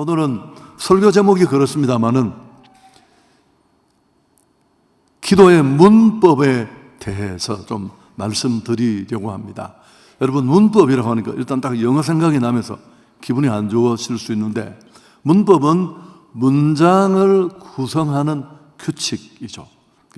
오늘은 설교 제목이 그렇습니다마는 기도의 문법에 대해서 좀 말씀드리려고 합니다. 여러분, 문법이라고 하니까 일단 딱 영어 생각이 나면서 기분이 안 좋으실 수 있는데, 문법은 문장을 구성하는 규칙이죠.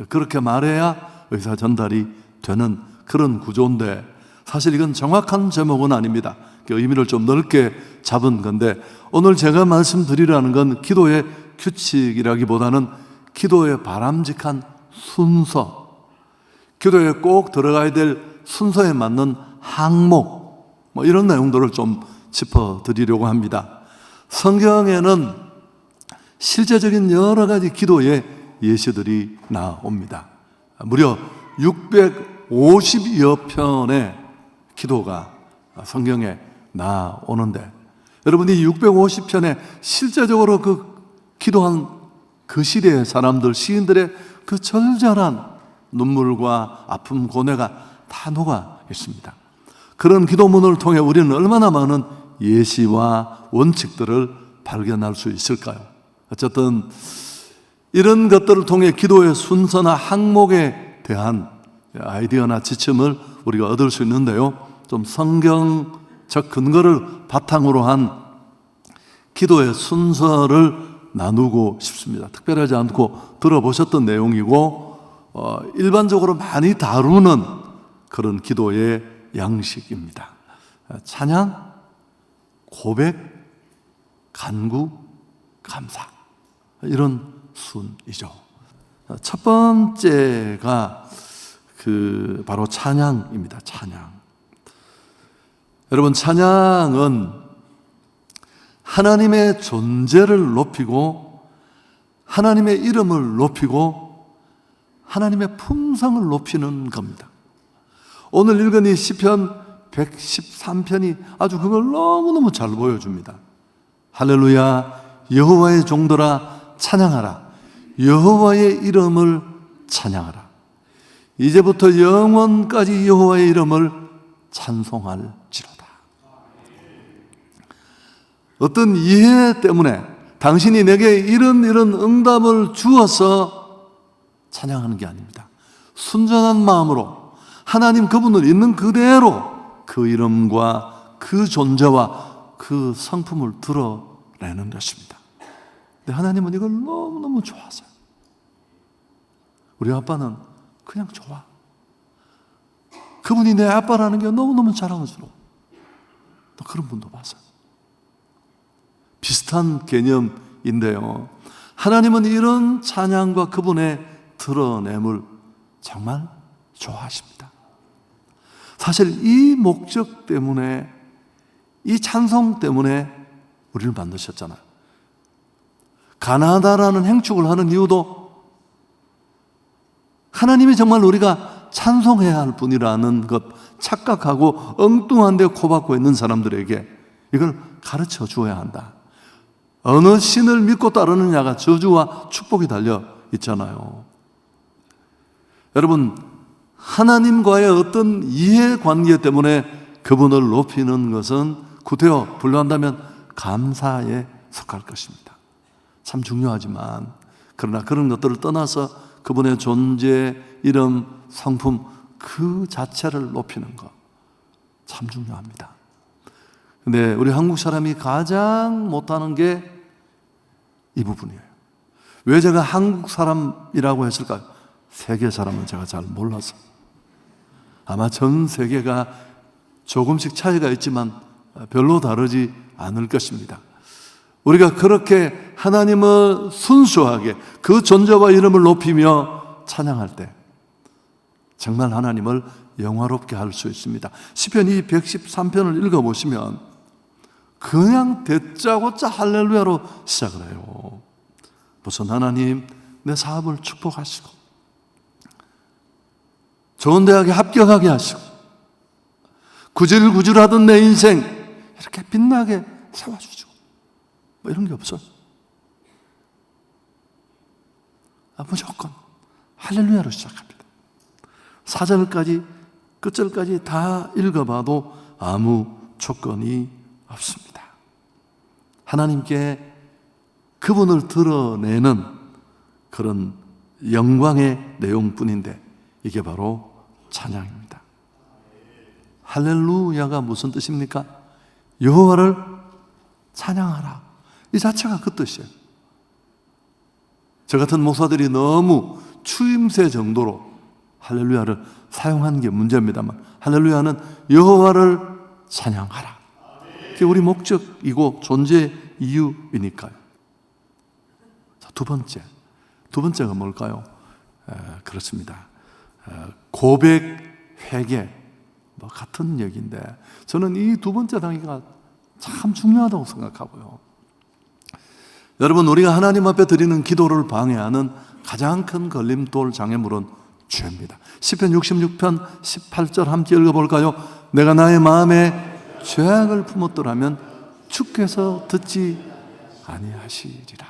그렇게 말해야 의사 전달이 되는 그런 구조인데, 사실 이건 정확한 제목은 아닙니다. 의미를 좀 넓게 잡은 건데, 오늘 제가 말씀드리라는 건 기도의 규칙이라기보다는 기도의 바람직한 순서, 기도에 꼭 들어가야 될 순서에 맞는 항목, 이런 내용들을 좀 짚어드리려고 합니다. 성경에는 실제적인 여러 가지 기도의 예시들이 나옵니다. 무려 650여 편의 기도가 성경에 나오는데, 여러분이 650편에 실제적으로 그 기도한 그 시대의 사람들, 시인들의 그 절절한 눈물과 아픔, 고뇌가 다 녹아 있습니다. 그런 기도문을 통해 우리는 얼마나 많은 예시와 원칙들을 발견할 수 있을까요? 어쨌든 이런 것들을 통해 기도의 순서나 항목에 대한 아이디어나 지침을 우리가 얻을 수 있는데요, 좀 성경적 근거를 바탕으로 한 기도의 순서를 나누고 싶습니다. 특별하지 않고 들어보셨던 내용이고, 일반적으로 많이 다루는 그런 기도의 양식입니다. 찬양, 고백, 간구, 감사, 이런 순이죠. 첫 번째가 바로 찬양입니다. 찬양. 여러분, 찬양은 하나님의 존재를 높이고 하나님의 이름을 높이고 하나님의 품성을 높이는 겁니다. 오늘 읽은 이 시편 113편이 아주 그걸 너무너무 잘 보여줍니다. 할렐루야, 여호와의 종들아 찬양하라, 여호와의 이름을 찬양하라. 이제부터 영원까지 여호와의 이름을 찬송할지로다. 어떤 이해 때문에 당신이 내게 이런 응답을 주어서 찬양하는 게 아닙니다. 순전한 마음으로 하나님 그분을 있는 그대로 그 이름과 그 존재와 그 성품을 드러내는 것입니다. 근데 하나님은 이걸 너무너무 좋아하세요. 우리 아빠는 그냥 좋아. 그분이 내 아빠라는 게 너무너무 자랑스러워. 또 그런 분도 봤어요. 비슷한 개념인데요, 하나님은 이런 찬양과 그분의 드러냄을 정말 좋아하십니다. 사실 이 목적 때문에, 이 찬송 때문에 우리를 만드셨잖아요. 가나다라는 행축을 하는 이유도 하나님이 정말 우리가 찬송해야 할 분이라는 것 착각하고 엉뚱한 데 코박고 있는 사람들에게 이걸 가르쳐 주어야 한다. 어느 신을 믿고 따르느냐가 저주와 축복이 달려 있잖아요. 여러분, 하나님과의 어떤 이해관계 때문에 그분을 높이는 것은 구태여 분류한다면 감사에 속할 것입니다. 참 중요하지만, 그러나 그런 것들을 떠나서 그분의 존재, 이름, 성품 그 자체를 높이는 것 참 중요합니다. 근데 우리 한국 사람이 가장 못하는 게 이 부분이에요. 왜 제가 한국 사람이라고 했을까요? 세계 사람은 제가 잘 몰라서. 아마 전 세계가 조금씩 차이가 있지만 별로 다르지 않을 것입니다. 우리가 그렇게 하나님을 순수하게 그 존재와 이름을 높이며 찬양할 때 정말 하나님을 영화롭게 할 수 있습니다. 시편 이 113편을 읽어보시면 그냥 대짜고짜 할렐루야로 시작을 해요. 무슨 하나님 내 사업을 축복하시고 좋은 대학에 합격하게 하시고 구질구질하던 내 인생 이렇게 빛나게 세워주시고 이런 게 없어요. 무조건 할렐루야로 시작합니다. 4절까지 끝절까지 다 읽어봐도 아무 조건이 없습니다. 하나님께 그분을 드러내는 그런 영광의 내용뿐인데 이게 바로 찬양입니다. 할렐루야가 무슨 뜻입니까? 여호와를 찬양하라. 이 자체가 그 뜻이에요. 저 같은 목사들이 너무 추임새 정도로 할렐루야를 사용한 게 문제입니다만, 할렐루야는 여호와를 찬양하라. 그게 우리 목적이고 존재 이유이니까요. 자, 두 번째가 뭘까요? 그렇습니다. 고백, 회개, 뭐 같은 얘기인데 저는 이 두 번째 단계가 참 중요하다고 생각하고요. 여러분, 우리가 하나님 앞에 드리는 기도를 방해하는 가장 큰 걸림돌 장애물은 죄입니다. 시편 66편 18절 함께 읽어볼까요? 내가 나의 마음에 죄악을 품었더라면 주께서 듣지 아니하시리라.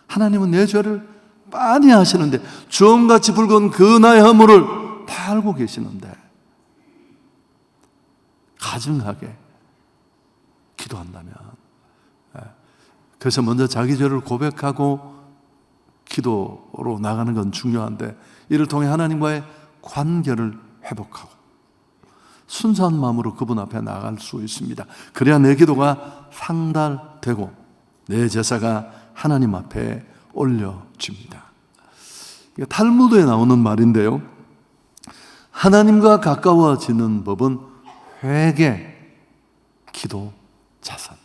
하나님은 내 죄를 많이 아시는데, 주홍같이 붉은 그 나의 허물을 다 알고 계시는데 가증하게 기도한다면, 그래서 먼저 자기 죄를 고백하고 기도로 나가는 건 중요한데, 이를 통해 하나님과의 관계를 회복하고 순수한 마음으로 그분 앞에 나갈 수 있습니다. 그래야 내 기도가 상달되고 내 제사가 하나님 앞에 올려집니다. 이게 탈무드에 나오는 말인데요, 하나님과 가까워지는 법은 회개, 기도, 자선.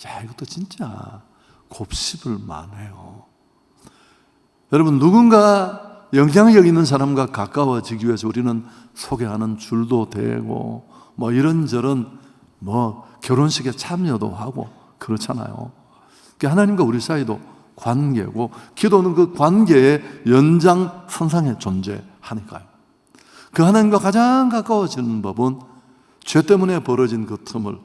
야, 이것도 진짜 곱씹을 만해요. 여러분, 누군가 영향력 있는 사람과 가까워지기 위해서 우리는 소개하는 줄도 대고 뭐 이런저런 뭐 결혼식에 참여도 하고 그렇잖아요. 하나님과 우리 사이도 관계고, 기도는 그 관계의 연장선상에 존재하니까요. 그 하나님과 가장 가까워지는 법은 죄 때문에 벌어진 그 틈을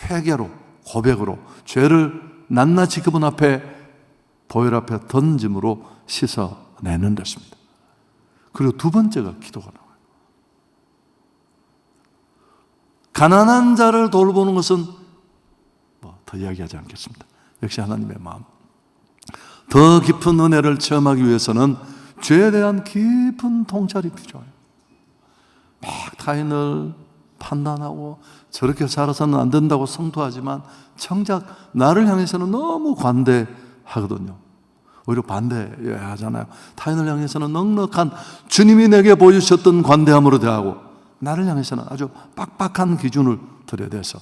회개로, 고백으로, 죄를 낱낱이 그분 앞에, 보혈 앞에 던짐으로 씻어내는 것입니다. 그리고 두 번째가 기도가 나와요. 가난한 자를 돌보는 것은 더 이야기하지 않겠습니다. 역시 하나님의 마음. 더 깊은 은혜를 체험하기 위해서는 죄에 대한 깊은 통찰이 필요해요. 막 타인을 판단하고 저렇게 살아서는 안 된다고 성토하지만 정작 나를 향해서는 너무 관대하거든요. 오히려 반대해야 하잖아요. 타인을 향해서는 넉넉한 주님이 내게 보여주셨던 관대함으로 대하고, 나를 향해서는 아주 빡빡한 기준을 들여대서.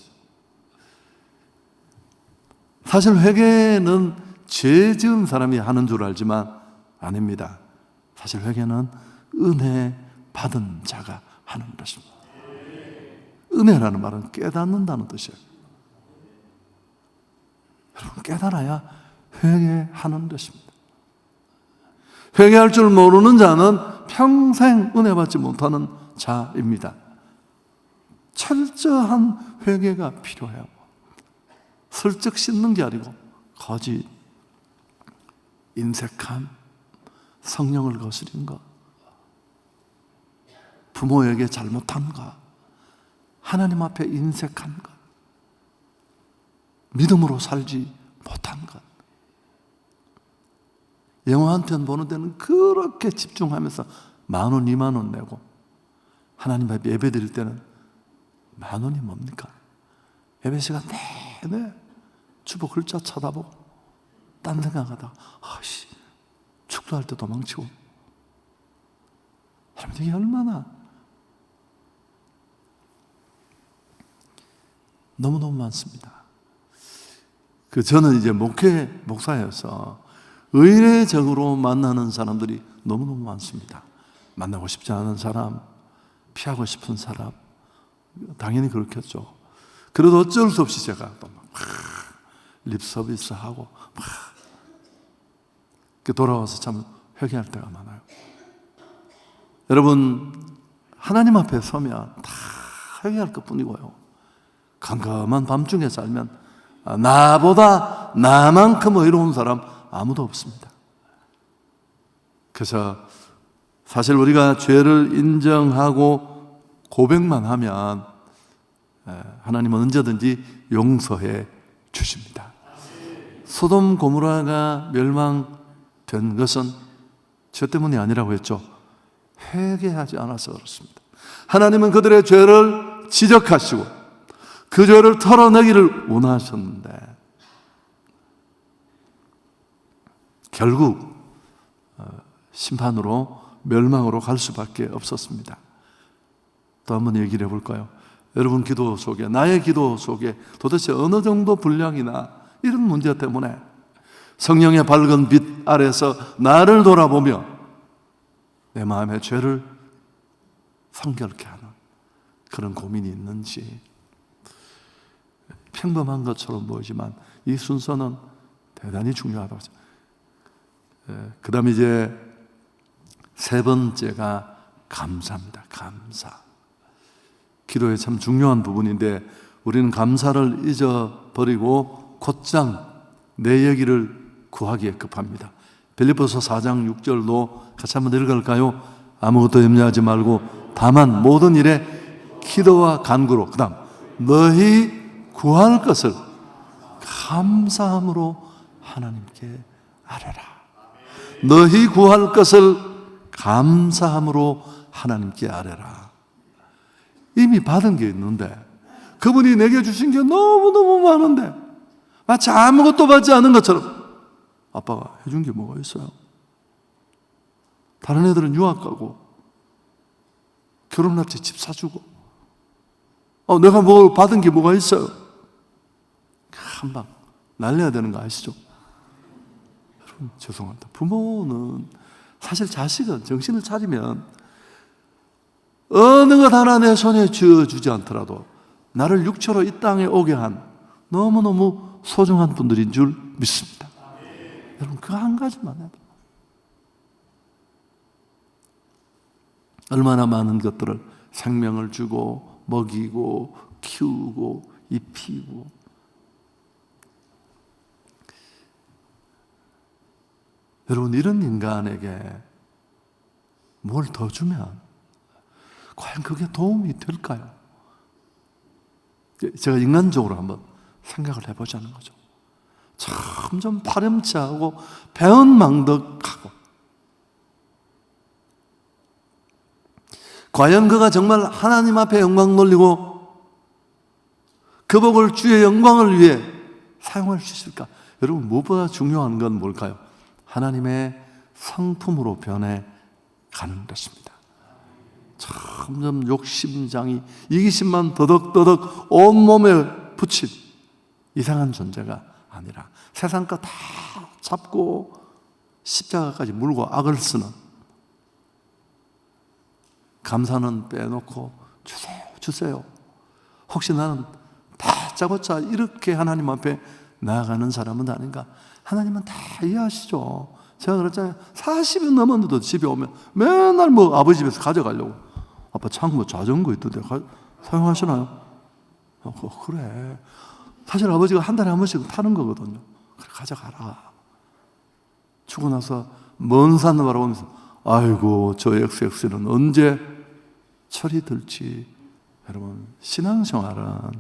사실 회개는 죄 지은 사람이 하는 줄 알지만 아닙니다. 사실 회개는 은혜 받은 자가 하는 것입니다. 은혜라는 말은 깨닫는다는 뜻이에요. 여러분, 깨달아야 회개하는 것입니다. 회개할 줄 모르는 자는 평생 은혜 받지 못하는 자입니다. 철저한 회개가 필요해요. 슬쩍 씻는 게 아니고 거짓, 인색함, 성령을 거스린 것, 부모에게 잘못한 것, 하나님 앞에 인색한 것, 믿음으로 살지 못한 것. 영화 한 편 보는 데는 그렇게 집중하면서 10,000원, 20,000원 내고, 하나님 앞에 예배 드릴 때는 10,000원이 뭡니까? 예배 시간 내내 주보 글자 쳐다보고 딴 생각하다가 축도할 때 도망치고. 여러분, 이게 얼마나 너무너무 많습니다. 저는 이제 목사여서 의례적으로 만나는 사람들이 너무너무 많습니다. 만나고 싶지 않은 사람, 피하고 싶은 사람, 당연히 그렇겠죠. 그래도 어쩔 수 없이 제가 또 막 립서비스하고 막 돌아와서 참 회개할 때가 많아요. 여러분, 하나님 앞에 서면 다 회개할 것뿐이고요. 깜깜한 밤중에 살면 나보다 나만큼 의로운 사람 아무도 없습니다. 그래서 사실 우리가 죄를 인정하고 고백만 하면 하나님은 언제든지 용서해 주십니다. 소돔 고모라가 멸망된 것은 죄 때문이 아니라고 했죠. 회개하지 않아서 그렇습니다. 하나님은 그들의 죄를 지적하시고 그 죄를 털어내기를 원하셨는데 결국 심판으로 멸망으로 갈 수밖에 없었습니다. 또 한번 얘기를 해볼까요? 여러분 기도 속에, 나의 기도 속에 도대체 어느 정도 분량이나 이런 문제 때문에 성령의 밝은 빛 아래서 나를 돌아보며 내 마음의 죄를 성결케 하는 그런 고민이 있는지. 평범한 것처럼 보이지만 이 순서는 대단히 중요하다고. 그 다음에 이제 세 번째가 감사입니다. 감사. 기도의 참 중요한 부분인데 우리는 감사를 잊어버리고 곧장 내 얘기를 구하기에 급합니다. 빌립보서 4장 6절도 같이 한번 읽을까요? 아무것도 염려하지 말고 다만 모든 일에 기도와 간구로, 그 다음 너희 구할 것을 감사함으로 하나님께 아뢰라. 너희 구할 것을 감사함으로 하나님께 아뢰라. 이미 받은 게 있는데 그분이 내게 주신 게 너무너무 많은데 마치 아무것도 받지 않은 것처럼 아빠가 해준 게 뭐가 있어요? 다른 애들은 유학 가고 결혼할 때 집 사주고 내가 뭐 받은 게 뭐가 있어요? 한방 날려야 되는 거 아시죠? 여러분 죄송합니다. 부모는 사실 자식은 정신을 차리면 어느 것 하나 내 손에 쥐어주지 않더라도 나를 육체로 이 땅에 오게 한 너무너무 소중한 분들인 줄 믿습니다. 여러분 그 한 가지만 해도 얼마나 많은 것들을 생명을 주고 먹이고 키우고 입히고. 여러분 이런 인간에게 뭘 더 주면 과연 그게 도움이 될까요? 제가 인간적으로 한번 생각을 해보자는 거죠. 점점 파렴치하고 배은망덕하고 과연 그가 정말 하나님 앞에 영광 돌리고 그 복을 주의 영광을 위해 사용할 수 있을까? 여러분 무엇보다 중요한 건 뭘까요? 하나님의 성품으로 변해가는 것입니다. 점점 욕심장이 이기심만 더덕더덕 온몸에 붙인 이상한 존재가 아니라 세상 거 다 잡고 십자가까지 물고 악을 쓰는, 감사는 빼놓고 주세요 주세요. 혹시 나는 다짜고짜 이렇게 하나님 앞에 나아가는 사람은 아닌가? 하나님은 다 이해하시죠. 제가 그랬잖아요. 40이 넘었는데도 집에 오면 맨날 뭐 아버지 집에서 가져가려고. 아빠 창고 자전거 있던데 사용하시나요? 그래. 사실 아버지가 한 달에 한 번씩 타는 거거든요. 그래 가져가라. 주고 나서 먼 산을 바라보면서 아이고 저 XX는 언제 철이 들지. 여러분 신앙생활은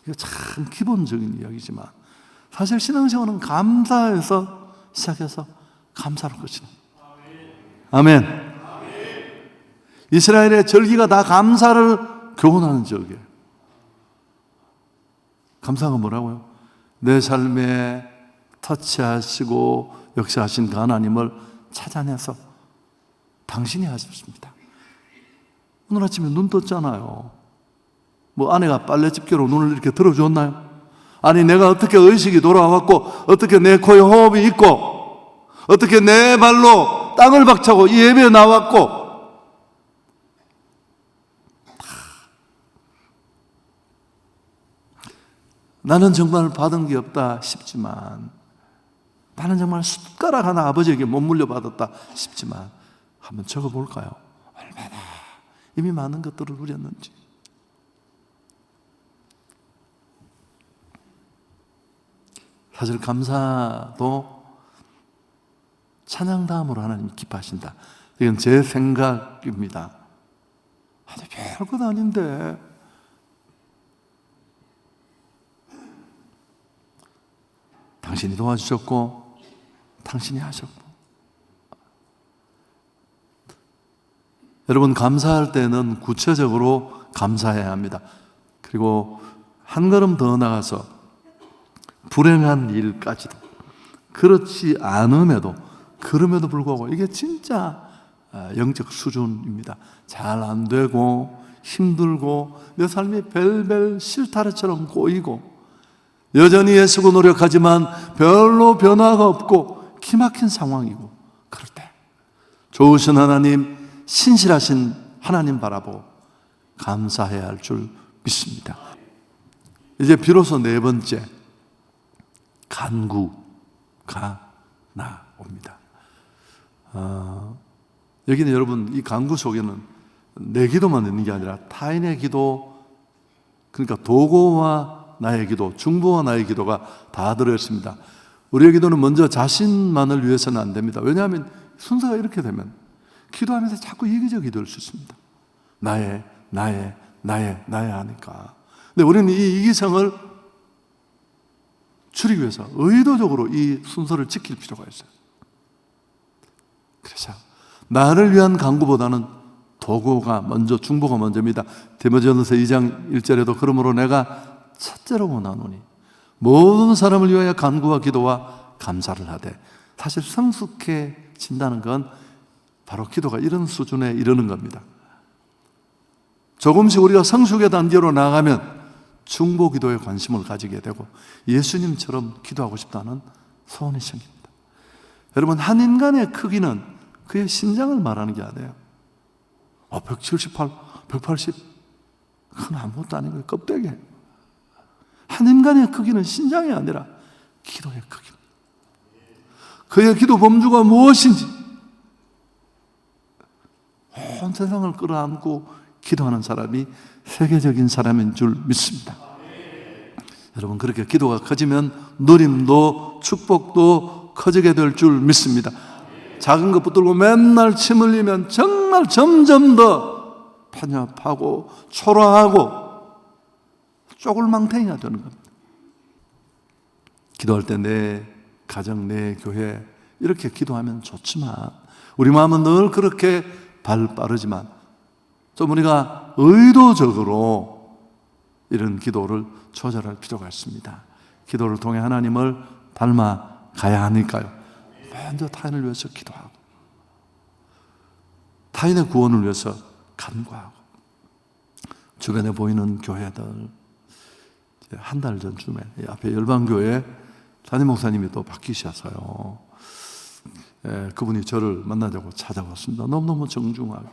이게 참 기본적인 이야기지만 사실 신앙생활은 감사에서 시작해서 감사로 끝이다. 아멘. 이스라엘의 절기가 다 감사를 교훈하는 절기예요. 감사가 뭐라고요? 내 삶에 터치하시고 역사하신 그 하나님을 찾아내서 당신이 하셨습니다. 오늘 아침에 눈 떴잖아요. 뭐 아내가 빨래집게로 눈을 이렇게 들어줬나요? 아니 내가 어떻게 의식이 돌아왔고 어떻게 내 코에 호흡이 있고 어떻게 내 발로 땅을 박차고 이 예배에 나왔고 나는 정말 받은 게 없다 싶지만 나는 정말 숟가락 하나 아버지에게 못 물려받았다 싶지만 한번 적어볼까요? 얼마나 이미 많은 것들을 누렸는지. 사실 감사도 찬양 다음으로 하나님이 기뻐하신다. 이건 제 생각입니다. 아니 별것 아닌데 당신이 도와주셨고 당신이 하셨고. 여러분, 감사할 때는 구체적으로 감사해야 합니다. 그리고 한 걸음 더 나가서 불행한 일까지도, 그렇지 않음에도, 그럼에도 불구하고 이게 진짜 영적 수준입니다. 잘 안 되고 힘들고 내 삶이 벨벨 실타래처럼 꼬이고 여전히 애쓰고 노력하지만 별로 변화가 없고 기막힌 상황이고, 그럴 때 좋으신 하나님, 신실하신 하나님 바라보고 감사해야 할 줄 믿습니다. 이제 비로소 네 번째, 간구가 나옵니다. 여기는 여러분, 이 간구 속에는 내 기도만 있는 게 아니라 타인의 기도, 그러니까 도고와 나의 기도, 중보와 나의 기도가 다 들어있습니다. 우리의 기도는 먼저 자신만을 위해서는 안 됩니다. 왜냐하면 순서가 이렇게 되면 기도하면서 자꾸 이기적이 될 수 있습니다. 나의 하니까. 근데 우리는 이 이기성을 줄이기 위해서 의도적으로 이 순서를 지킬 필요가 있어요. 그래서 나를 위한 간구보다는 도고가 먼저, 중보가 먼저입니다. 디모데전서 2장 1절에도 그러므로 내가 첫째로 원하노니 모든 사람을 위하여 간구와 기도와 감사를 하되, 사실 성숙해진다는 건 바로 기도가 이런 수준에 이르는 겁니다. 조금씩 우리가 성숙의 단계로 나아가면 중보 기도에 관심을 가지게 되고 예수님처럼 기도하고 싶다는 소원이 생깁니다. 여러분, 한 인간의 크기는 그의 신장을 말하는 게 아니에요. 178, 180 그건 아무것도 아닌 거예요. 껍데기. 한 인간의 크기는 신장이 아니라 기도의 크기입니다. 그의 기도 범주가 무엇인지 온 세상을 끌어안고 기도하는 사람이 세계적인 사람인 줄 믿습니다. 여러분, 그렇게 기도가 커지면 누림도 축복도 커지게 될 줄 믿습니다. 작은 것 붙들고 맨날 침 흘리면 정말 점점 더 편협하고 초라하고 쪼글망탱이가 되는 겁니다. 기도할 때 내 가정, 내 교회 이렇게 기도하면 좋지만 우리 마음은 늘 그렇게 발 빠르지만 좀 우리가 의도적으로 이런 기도를 조절할 필요가 있습니다. 기도를 통해 하나님을 닮아가야 하니까요. 먼저 타인을 위해서 기도하고 타인의 구원을 위해서 간구하고, 주변에 보이는 교회들, 한 달 전쯤에 앞에 열방교회 담임 목사님이 또 바뀌셔서요, 그분이 저를 만나자고 찾아왔습니다. 너무너무 정중하게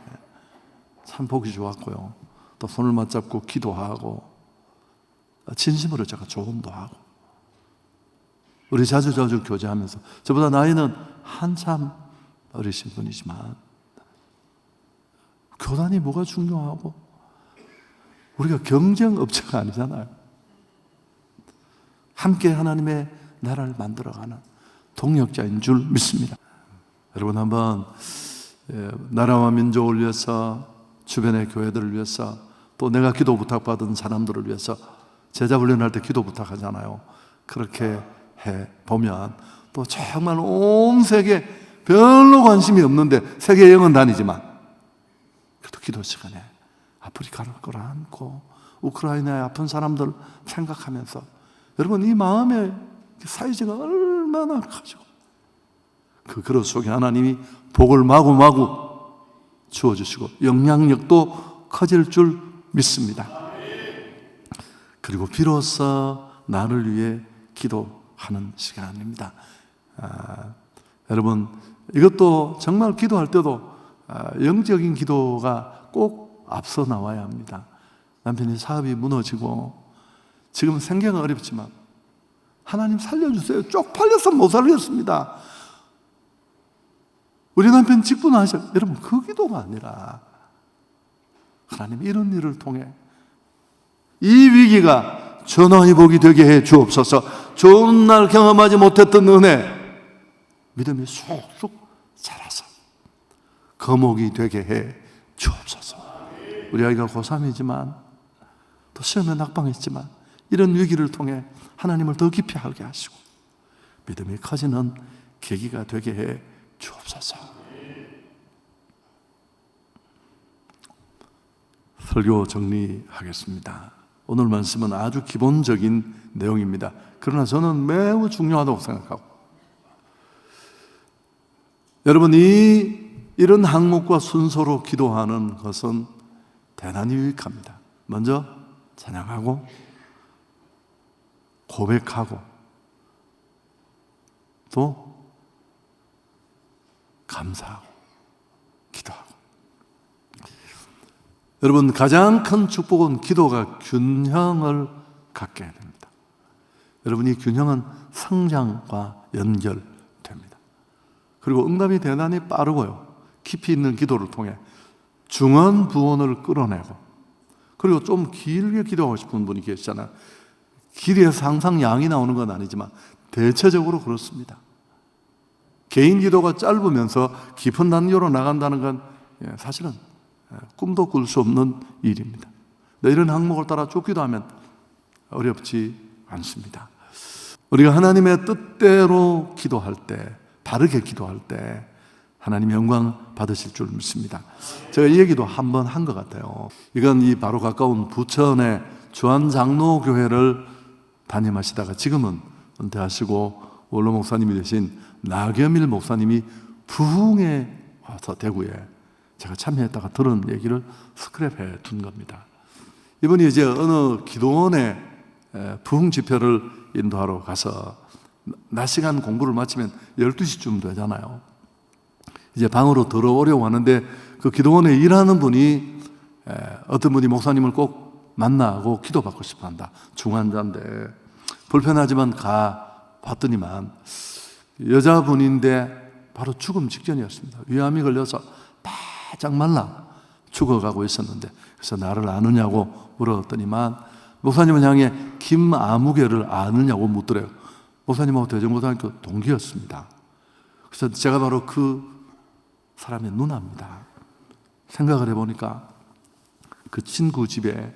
참 보기 좋았고요. 또 손을 맞잡고 기도하고 진심으로 제가 조언도 하고, 우리 자주 교제하면서 저보다 나이는 한참 어리신 분이지만 교단이 뭐가 중요하고, 우리가 경쟁업체가 아니잖아요. 함께 하나님의 나라를 만들어가는 동력자인 줄 믿습니다. 여러분, 한번 나라와 민족을 위해서, 주변의 교회들을 위해서, 또 내가 기도 부탁받은 사람들을 위해서 제자 훈련할 때 기도 부탁하잖아요. 그렇게 해보면 또 정말 온 세계 별로 관심이 없는데 세계 영은 다니지만 그래도 기도 시간에 아프리카를 끌어안고 우크라이나의 아픈 사람들 생각하면서, 여러분, 이 마음의 사이즈가 얼마나 커지고 그 그릇 속에 하나님이 복을 마구마구 주어주시고 영향력도 커질 줄 믿습니다. 그리고 비로소 나를 위해 기도하는 시간입니다. 여러분, 이것도 정말 기도할 때도 영적인 기도가 꼭 앞서 나와야 합니다. 남편이 사업이 무너지고 지금 생계가 어렵지만 하나님 살려주세요. 쪽팔려서 못 살겠습니다. 우리 남편 직분하셔. 여러분, 그 기도가 아니라 하나님 이런 일을 통해 이 위기가 전화의 복이 되게 해 주옵소서. 좋은 날 경험하지 못했던 은혜, 믿음이 쑥쑥 자라서 거목이 되게 해 주옵소서. 우리 아이가 고3이지만 또 시험에 낙방했지만 이런 위기를 통해 하나님을 더 깊이 알게 하시고 믿음이 커지는 계기가 되게 해 주옵소서. 설교 정리하겠습니다. 오늘 말씀은 아주 기본적인 내용입니다. 그러나 저는 매우 중요하다고 생각하고, 여러분이 이런 항목과 순서로 기도하는 것은 대단히 유익합니다. 먼저 찬양하고 고백하고 또 감사하고 기도하고. 여러분, 가장 큰 축복은 기도가 균형을 갖게 됩니다. 여러분, 이 균형은 성장과 연결됩니다. 그리고 응답이 대단히 빠르고요, 깊이 있는 기도를 통해 중언 부언을 끌어내고, 그리고 좀 길게 기도하고 싶은 분이 계시잖아요. 길이에서 항상 양이 나오는 건 아니지만 대체적으로 그렇습니다. 개인 기도가 짧으면서 깊은 단계로 나간다는 건 사실은 꿈도 꿀 수 없는 일입니다. 이런 항목을 따라 쭉 기도하면 어렵지 않습니다. 우리가 하나님의 뜻대로 기도할 때, 바르게 기도할 때 하나님 영광 받으실 줄 믿습니다. 제가 이 얘기도 한번 한 것 같아요. 이건 이 바로 가까운 부천의 주한장로교회를 담임하시다가 지금은 은퇴하시고 원로 목사님이 되신 나겸일 목사님이 부흥에 와서 대구에 제가 참여했다가 들은 얘기를 스크랩해 둔 겁니다. 이분이 이제 어느 기도원에 부흥 집회를 인도하러 가서 낮 시간 공부를 마치면 12시쯤 되잖아요. 이제 방으로 들어오려고 하는데 그 기도원에 일하는 분이 어떤 분이 목사님을 꼭 만나고 기도받고 싶어 한다. 중환자인데 불편하지만 가 봤더니만 여자분인데 바로 죽음 직전이었습니다. 위암이 걸려서 바짝 말라 죽어가고 있었는데, 그래서 나를 아느냐고 물었더니만 목사님을 향해 김아무개를 아느냐고 묻더래요. 목사님하고 대전고등학교 동기였습니다. 그래서 제가 바로 그 사람의 누나입니다. 생각을 해보니까 그 친구 집에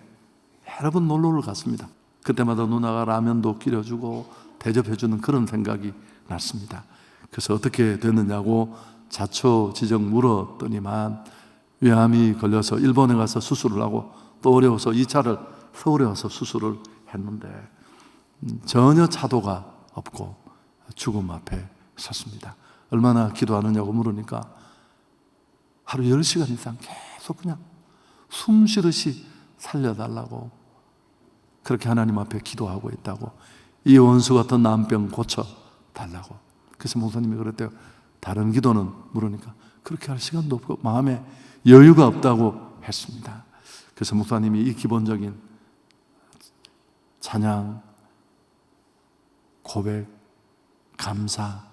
여러 번 놀러를 갔습니다. 그때마다 누나가 라면도 끓여주고 대접해주는 그런 생각이 났습니다. 그래서 어떻게 됐느냐고 자초지정 물었더니만 위암이 걸려서 일본에 가서 수술을 하고 또 어려워서 2차를 서울에 와서 수술을 했는데 전혀 차도가 없고 죽음 앞에 섰습니다. 얼마나 기도하느냐고 물으니까 하루 10시간 이상 계속 그냥 숨 쉬듯이 살려달라고 그렇게 하나님 앞에 기도하고 있다고, 이 원수 같은 난병 고쳐달라고. 그래서 목사님이 그랬대요. 다른 기도는 물으니까 그렇게 할 시간도 없고 마음에 여유가 없다고 했습니다. 그래서 목사님이 이 기본적인 찬양, 고백, 감사,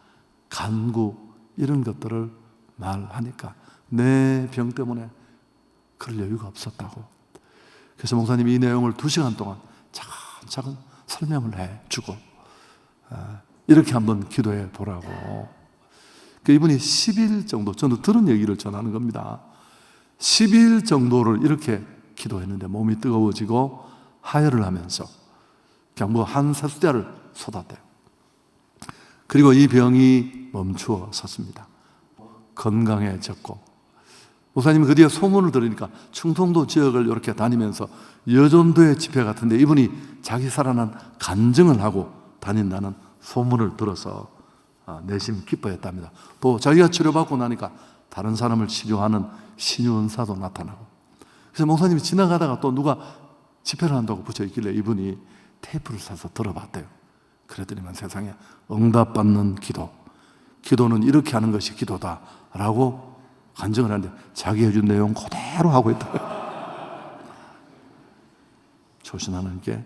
간구 이런 것들을 말하니까 내 병 때문에 그럴 여유가 없었다고. 그래서 목사님이 이 내용을 2시간 동안 차근차근 설명을 해주고 이렇게 한번 기도해 보라고. 이분이 10일 정도, 저는 들은 얘기를 전하는 겁니다. 10일 정도를 이렇게 기도했는데 몸이 뜨거워지고 하혈을 하면서 그냥 뭐 한 세수대를 쏟았대요. 그리고 이 병이 멈추어 섰습니다. 건강해졌고, 목사님이 그 뒤에 소문을 들으니까 충청도 지역을 이렇게 다니면서 여전도의 집회 같은데 이분이 자기 살아난 간증을 하고 다닌다는 소문을 들어서 내심 기뻐했답니다. 또 자기가 치료받고 나니까 다른 사람을 치료하는 신유은사도 나타나고. 그래서 목사님이 지나가다가 또 누가 집회를 한다고 붙여있길래 이분이 테이프를 사서 들어봤대요. 그랬더니만 세상에 응답받는 기도는 이렇게 하는 것이 기도다라고 간증을 하는데 자기 해준 내용 그대로 하고 있다고요. 조신 하나님께